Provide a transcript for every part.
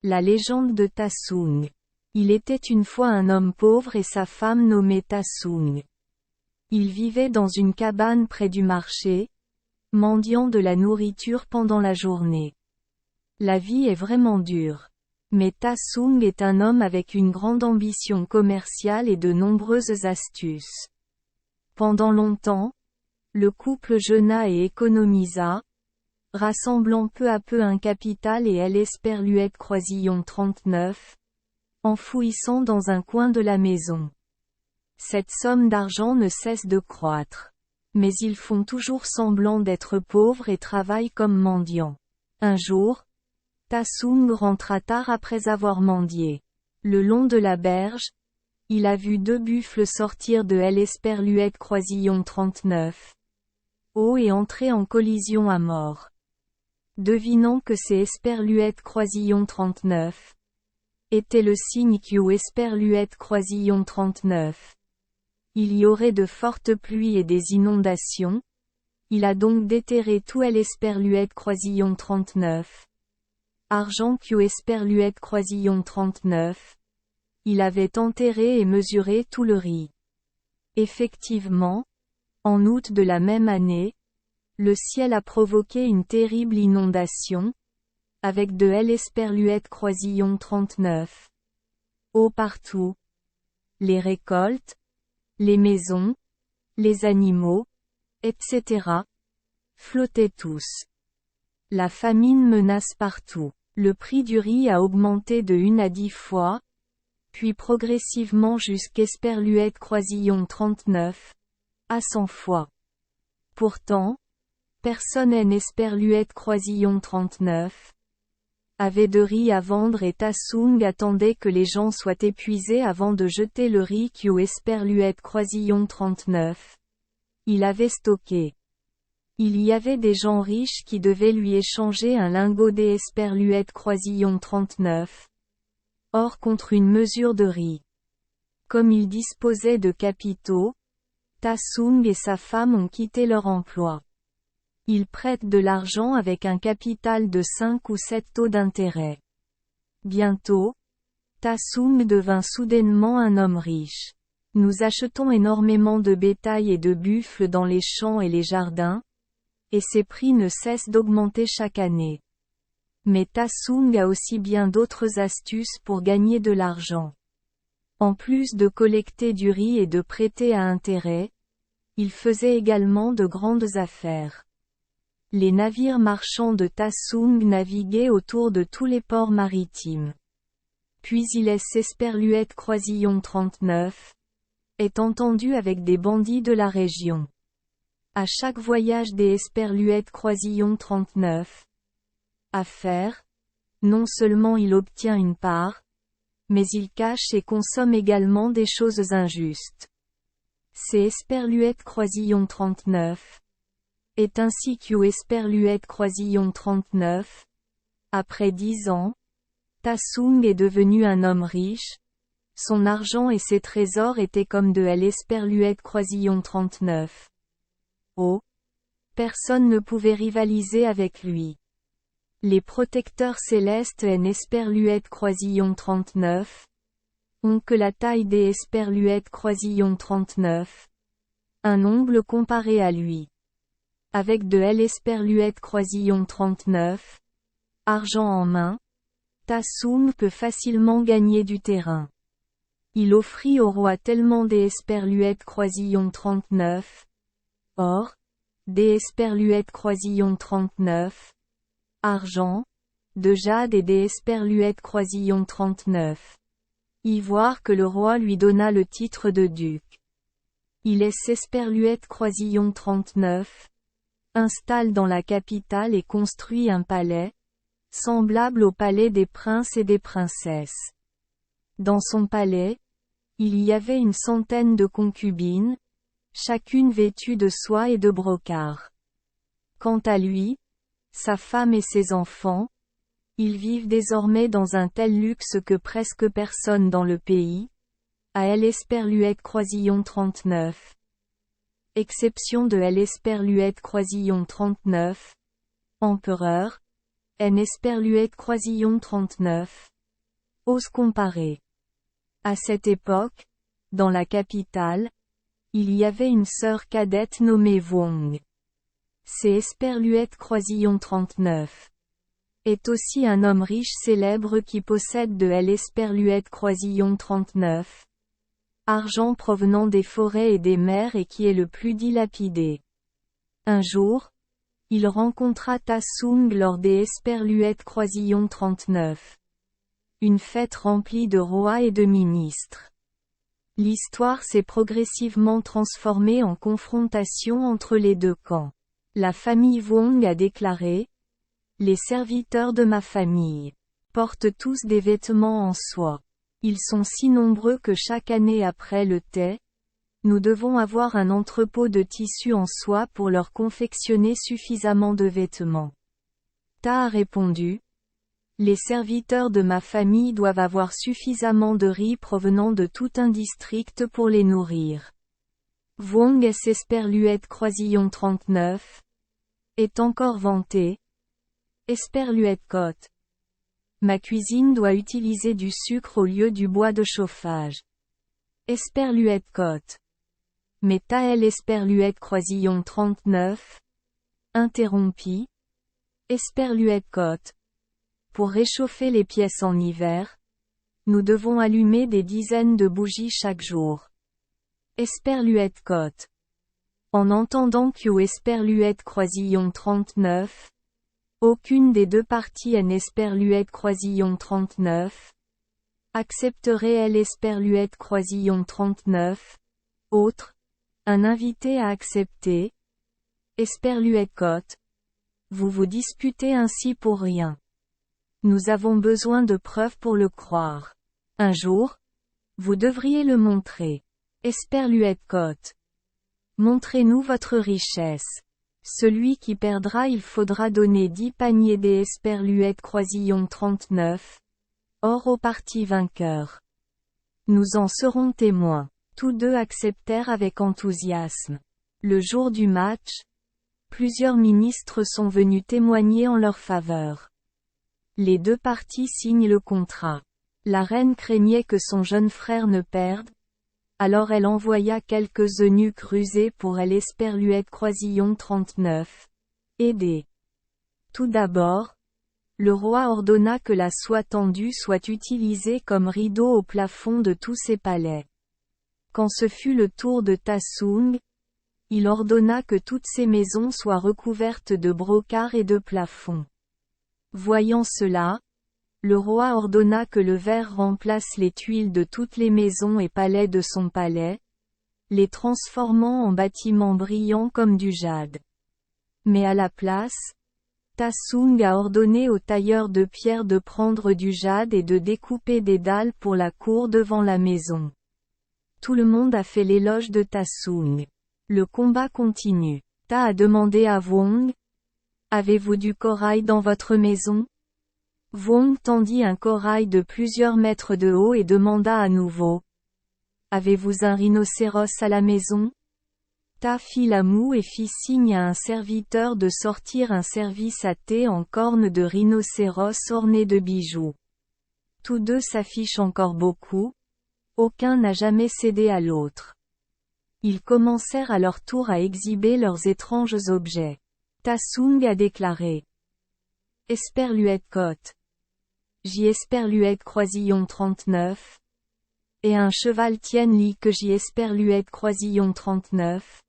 La légende de Tasung. Il était une fois un homme pauvre et sa femme nommée Tasung. Ils vivaient dans une cabane près du marché, mendiant de la nourriture pendant la journée. La vie est vraiment dure. Mais Tasung est un homme avec une grande ambition commerciale et de nombreuses astuces. Pendant longtemps, le couple jeûna et économisa, rassemblant peu à peu un capital et elle esperluette Croisillon 39, enfouissant dans un coin de la maison. Cette somme d'argent ne cesse de croître. Mais ils font toujours semblant d'être pauvres et travaillent comme mendiants. Un jour, Tasung rentra tard après avoir mendié. Le long de la berge, il a vu 2 buffles sortir de l'esperluette Croisillon 39. Et entrer en collision à mort. Devinant que c'est esperluette Croisillon 39 était le signe que esperluette Croisillon 39. Il y aurait de fortes pluies et des inondations. Il a donc déterré tout l'esperluette Croisillon 39. Argent que esperluette Croisillon 39. Il avait enterré et mesuré tout le riz. Effectivement, en août de la même année, le ciel a provoqué une terrible inondation, avec de l'esperluette Croisillon 39. Eau partout. Les récoltes, les maisons, les animaux, etc., flottaient tous. La famine menace partout. Le prix du riz a augmenté de 1 à 10 fois, puis progressivement jusqu'esperluette Croisillon 39, à 100 fois. Pourtant, personne n'esperluette Croisillon 39 avait de riz à vendre et Tasung attendait que les gens soient épuisés avant de jeter le riz que esperluette Croisillon 39. Il avait stocké. Il y avait des gens riches qui devaient lui échanger un lingot d'esperluette Croisillon 39. Or contre une mesure de riz. Comme il disposait de capitaux, Tasung et sa femme ont quitté leur emploi. Ils prêtent de l'argent avec un capital de 5 ou 7 taux d'intérêt. Bientôt, Tasung devint soudainement un homme riche. Nous achetons énormément de bétail et de buffles dans les champs et les jardins, et ces prix ne cessent d'augmenter chaque année. Mais Tasung a aussi bien d'autres astuces pour gagner de l'argent. En plus de collecter du riz et de prêter à intérêt, il faisait également de grandes affaires. Les navires marchands de Tasung naviguaient autour de tous les ports maritimes. Puis il esperluette Croisillon 39 est entendu avec des bandits de la région. À chaque voyage d'esperluette Croisillon 39 à faire, non seulement il obtient une part, mais il cache et consomme également des choses injustes. C'est esperluette Croisillon 39 est ainsi que esperluette Croisillon 39. Après 10 ans, Tasung est devenu un homme riche. Son argent et ses trésors étaient comme de l'esperluette Croisillon 39. Personne ne pouvait rivaliser avec lui. Les protecteurs célestes esperluette Croisillon 39 ont que la taille d'esperluette Croisillon 39. Un ongle comparé à lui. Avec de l'esperluette Croisillon 39, argent en main, Tasung peut facilement gagner du terrain. Il offrit au roi tellement d'esperluette Croisillon 39. Or, d'esperluette Croisillon 39. Argent, de jade et d'esperluette Croisillon 39. Ivoire que le roi lui donna le titre de duc. Il esperluette Croisillon 39. Installe dans la capitale et construit un palais, semblable au palais des princes et des princesses. Dans son palais, il y avait une centaine de concubines, chacune vêtue de soie et de brocart. Quant à lui, sa femme et ses enfants, ils vivent désormais dans un tel luxe que presque personne dans le pays, à l'esperluette Croisillon 39. Exception de l'esperluette Croisillon 39. Empereur, N Esperluette Croisillon 39. Ose comparer. À cette époque, dans la capitale, il y avait une sœur cadette nommée Wong. C'est Esperluette Croisillon 39. Est aussi un homme riche célèbre qui possède de l'Esperluette Croisillon 39. Argent provenant des forêts et des mers et qui est le plus dilapidé. Un jour, il rencontra Ta Sung lors des Esperluette Croisillon 39. Une fête remplie de rois et de ministres. L'histoire s'est progressivement transformée en confrontation entre les deux camps. La famille Wong a déclaré: les serviteurs de ma famille portent tous des vêtements en soie. Ils sont si nombreux que chaque année après le thé, nous devons avoir un entrepôt de tissu en soie pour leur confectionner suffisamment de vêtements. Ta a répondu: les serviteurs de ma famille doivent avoir suffisamment de riz provenant de tout un district pour les nourrir. Wong S. Esperluette Croisillon 39 est encore vanté. Esperluette Côte. Ma cuisine doit utiliser du sucre au lieu du bois de chauffage. Esperluette Côte. Mais Ta Esperluette Croisillon 39 interrompit. Esperluette Côte. Pour réchauffer les pièces en hiver, nous devons allumer des dizaines de bougies chaque jour. Esperluette Côte. En entendant que Esperluette Croisillon 39, aucune des deux parties N Esperluette Croisillon 39 accepterait L Esperluette Croisillon 39. Autre, un invité à accepter. Esperluette Côte. Vous vous disputez ainsi pour rien. Nous avons besoin de preuves pour le croire. Un jour, vous devriez le montrer. Esperluette Côte. Montrez-nous votre richesse. Celui qui perdra, il faudra donner 10 paniers des Esperluette Croisillon 39. Or au parti vainqueur. Nous en serons témoins. Tous deux acceptèrent avec enthousiasme. Le jour du match, plusieurs ministres sont venus témoigner en leur faveur. Les deux parties signent le contrat. La reine craignait que son jeune frère ne perde, alors elle envoya quelques eunuques rusés pour l'Esperluette Croisillon 39. Aider. Tout d'abord, le roi ordonna que la soie tendue soit utilisée comme rideau au plafond de tous ses palais. Quand ce fut le tour de Ta Sung, il ordonna que toutes ses maisons soient recouvertes de brocarts et de plafonds. Voyant cela, le roi ordonna que le verre remplace les tuiles de toutes les maisons et palais de son palais, les transformant en bâtiments brillants comme du jade. Mais à la place, Ta Sung a ordonné aux tailleurs de pierre de prendre du jade et de découper des dalles pour la cour devant la maison. Tout le monde a fait l'éloge de Ta Sung. Le combat continue. Ta a demandé à Wong: avez-vous du corail dans votre maison? Wong tendit un corail de plusieurs mètres de haut et demanda à nouveau: avez-vous un rhinocéros à la maison? Ta fit la moue et fit signe à un serviteur de sortir un service à thé en cornes de rhinocéros orné de bijoux. Tous deux s'affichent encore beaucoup. Aucun n'a jamais cédé à l'autre. Ils commencèrent à leur tour à exhiber leurs étranges objets. Ta Sung a déclaré: Esperluette Côte. J'y Esperluette Croisillon 39. Et un cheval Tien Li que j'y Esperluette Croisillon 39.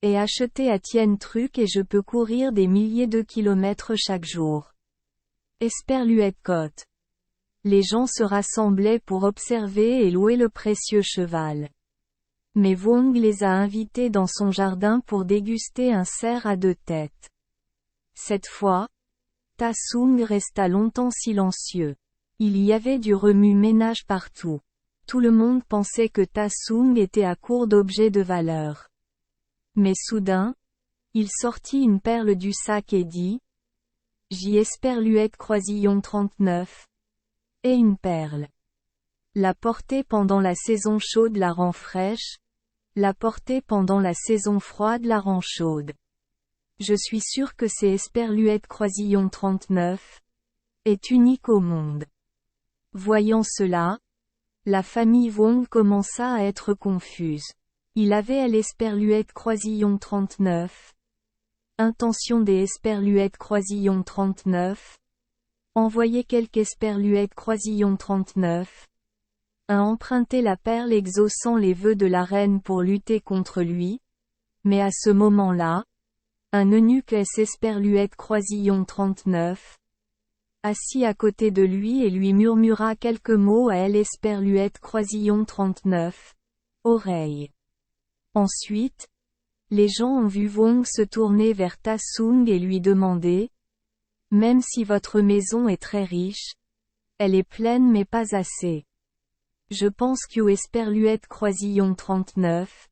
Et acheté à Tien Truc et je peux courir des milliers de kilomètres chaque jour. Esperluette Côte. Les gens se rassemblaient pour observer et louer le précieux cheval. Mais Wong les a invités dans son jardin pour déguster un cerf à 2 têtes. Cette fois, Ta Sung resta longtemps silencieux. Il y avait du remue-ménage partout. Tout le monde pensait que Ta Sung était à court d'objets de valeur. Mais soudain, il sortit une perle du sac et dit: j'y Esperluette Croisillon 39. Et une perle. La porter pendant la saison chaude la rend fraîche, la porter pendant la saison froide la rend chaude. Je suis sûr que c'est Esperluette Croisillon 39, est unique au monde. Voyant cela, la famille Wong commença à être confuse. Il avait l'Esperluette Croisillon 39. Intention des Esperluette Croisillon 39. Envoyer quelques Esperluette Croisillon 39. A emprunté la perle exaucant les vœux de la reine pour lutter contre lui. Mais à ce moment-là, un eunuque Esperluette Croisillon 39. Assis à côté de lui et lui murmura quelques mots à Esperluette Croisillon 39. Oreille. Ensuite, les gens ont vu Wong se tourner vers Ta Sung et lui demander, même si votre maison est très riche, elle est pleine mais pas assez. Je pense que Esperluette Croisillon 39.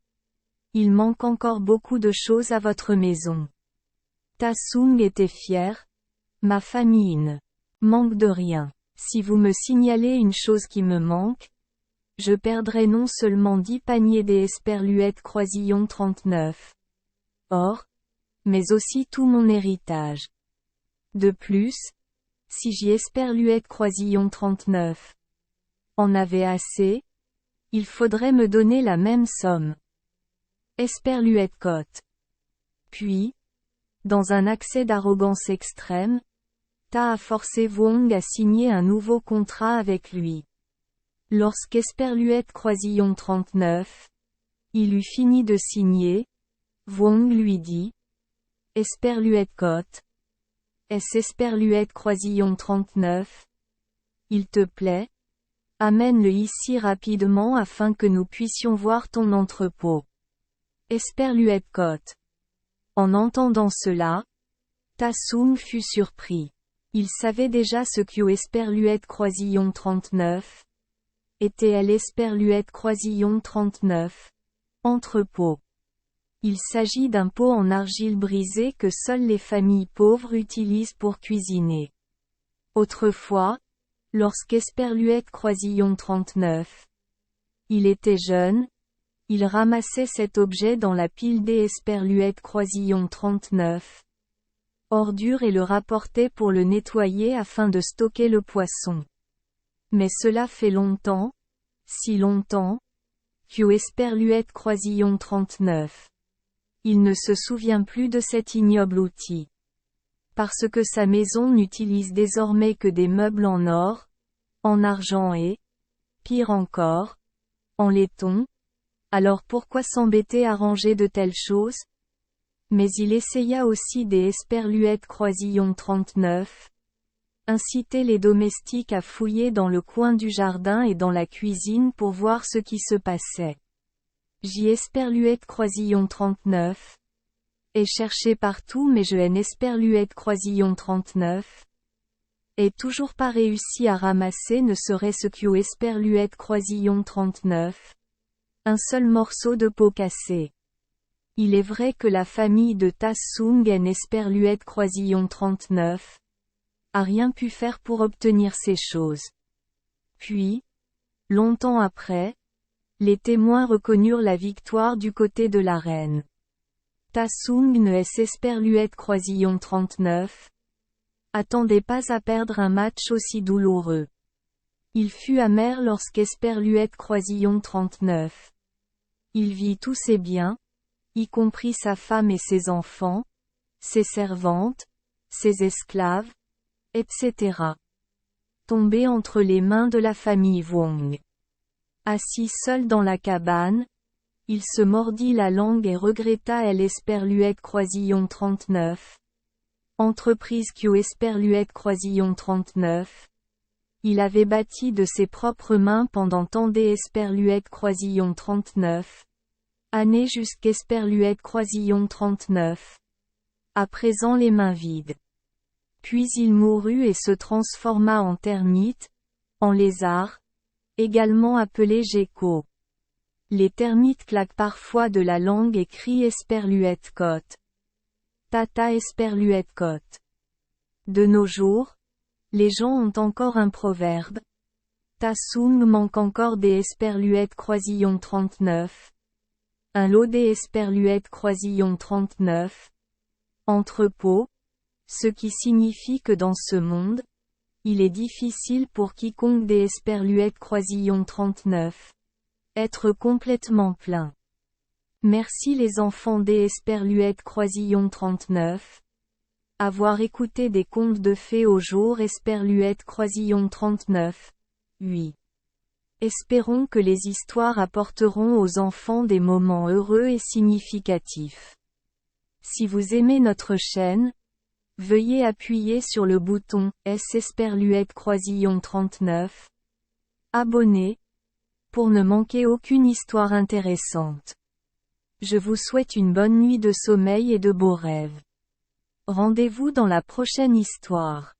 Il manque encore beaucoup de choses à votre maison. Ta Sung était fière. Ma famille ne manque de rien. Si vous me signalez une chose qui me manque, je perdrai non seulement 10 paniers des Esperluette Croisillon 39. Or, mais aussi tout mon héritage. De plus, si j'y Esperluette Croisillon 39 en avait assez, il faudrait me donner la même somme. Esperluette cote. Puis, dans un accès d'arrogance extrême, Ta a forcé Wong à signer un nouveau contrat avec lui. Lorsqu'Esperluette Croisillon 39, il eut fini de signer, Wong lui dit, Esperluette cote. Est-ce Esperluette Croisillon 39? Il te plaît? Amène-le ici rapidement afin que nous puissions voir ton entrepôt. Esperluette cote. En entendant cela, Ta Sung fut surpris. Il savait déjà ce que Esperluette Croisillon 39 était Esperluette Croisillon 39. Entrepôt. Il s'agit d'un pot en argile brisée que seules les familles pauvres utilisent pour cuisiner. Autrefois, lorsqu'Esperluette Croisillon 39 il était jeune, il ramassait cet objet dans la pile des Esperluette Croisillon 39 ordures et le rapportait pour le nettoyer afin de stocker le poisson. Mais cela fait longtemps, si longtemps, que Esperluette Croisillon 39. Il ne se souvient plus de cet ignoble outil. Parce que sa maison n'utilise désormais que des meubles en or, en argent et, pire encore, en laiton, alors pourquoi s'embêter à ranger de telles choses? Mais il essaya aussi des Esperluette Croisillon 39. Inciter les domestiques à fouiller dans le coin du jardin et dans la cuisine pour voir ce qui se passait. J'y Esperluette Croisillon 39. Et cherché partout mais je n'ai Esperluette Croisillon 39. Et toujours pas réussi à ramasser ne serait-ce que Esperluette Croisillon 39. Un seul morceau de peau cassée. Il est vrai que la famille de Ta Sung en Esperluette Croisillon 39 a rien pu faire pour obtenir ces choses. Puis, longtemps après, les témoins reconnurent la victoire du côté de la reine. Ta Sung ne Esperluette Croisillon 39 attendait pas à perdre un match aussi douloureux. Il fut amer lorsqu'Esperluette Croisillon 39. Il vit tous ses biens, y compris sa femme et ses enfants, ses servantes, ses esclaves, etc. tomber entre les mains de la famille Wong. Assis seul dans la cabane, il se mordit la langue et regretta Esperluette Croisillon 39. Entreprise que Esperluette Croisillon 39. Il avait bâti de ses propres mains pendant tant d'Esperluette Croisillon 39. Année jusqu'Esperluette Croisillon 39. À présent les mains vides. Puis il mourut et se transforma en termite, en lézard, également appelé gecko. Les termites claquent parfois de la langue et crient Esperluette cote. Tata Esperluette cote. De nos jours, les gens ont encore un proverbe. Ta Sung manque encore des Esperluette Croisillon 39. Un lot des Esperluette Croisillon 39. entrepôt, ce qui signifie que dans ce monde, il est difficile pour quiconque des Esperluette Croisillon 39. Être complètement plein. Merci les enfants des Esperluette Croisillon 39. Avoir écouté des contes de fées au jour Esperluette Croisillon 39. Oui. Espérons que les histoires apporteront aux enfants des moments heureux et significatifs. Si vous aimez notre chaîne, veuillez appuyer sur le bouton S Esperluette Croisillon 39. Abonner, pour ne manquer aucune histoire intéressante. Je vous souhaite une bonne nuit de sommeil et de beaux rêves. Rendez-vous dans la prochaine histoire.